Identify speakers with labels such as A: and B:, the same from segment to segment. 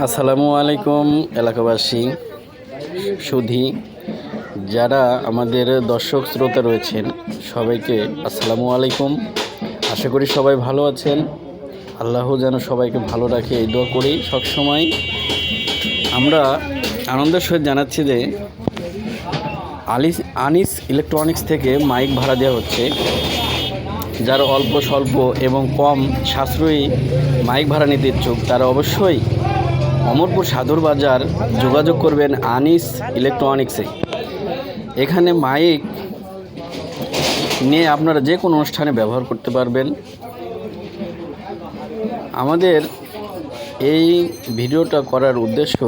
A: আসসালামু আলাইকুম এলাকাবাসী, সুধী যারা আমাদের দর্শক শ্রোতা রয়েছেন সবাইকে আসসালামু আলাইকুম। আশা করি সবাই ভালো আছেন। আল্লাহ যেন সবাইকে ভালো রাখে এই দোয়া করি সবসময়। আমরা আনন্দের সহিত জানাচ্ছি যে আনিস ইলেকট্রনিক্স থেকে মাইক ভাড়া দেওয়া হচ্ছে। যারা অল্প স্বল্প এবং কম সাশ্রয়ী মাইক ভাড়া নিতে ইচ্ছুক তারা অবশ্যই অমরপুর সাদুর বাজার যোগাযোগ করবেন আনিস ইলেকট্রনিক্সে। এখানে মাইক নিয়ে আপনারা যে কোনো অনুষ্ঠানে ব্যবহার করতে পারবেন। আমাদের এই ভিডিওটা করার উদ্দেশ্য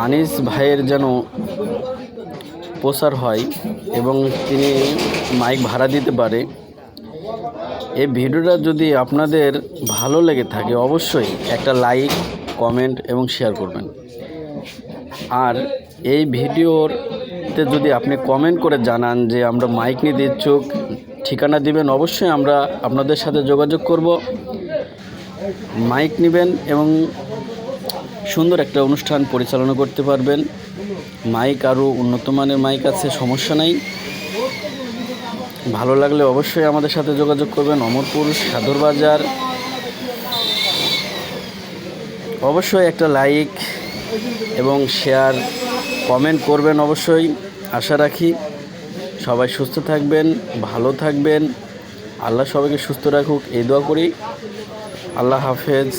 A: আনিস ভাইয়ের যেন প্রচার হয় এবং তিনি মাইক ভাড়া দিতে পারে। এই ভিডিওটা যদি আপনাদের ভালো লেগে থাকে অবশ্যই একটা লাইক, কমেন্ট এবং শেয়ার করবেন। আর এই ভিডিওতে যদি আপনি কমেন্ট করে জানান যে আমরা মাইক নিতে ইচ্ছুক, ঠিকানা দিবেন, অবশ্যই আমরা আপনাদের সাথে যোগাযোগ করব। মাইক নেবেন এবং সুন্দর একটা অনুষ্ঠান পরিচালনা করতে পারবেন। মাইক আরও উন্নত মানের মাইক আছে, সমস্যা নাই। ভালো লাগলে অবশ্যই আমাদের সাথে যোগাযোগ করবেন। অমরপুর সাদুর বাজার। অবশ্যই একটা লাইক এবং শেয়ার, কমেন্ট করবেন অবশ্যই। আশা রাখি সবাই সুস্থ থাকবেন, ভালো থাকবেন। আল্লাহ সবাইকে সুস্থ রাখুক এই দোয়া করি। আল্লাহ হাফেজ।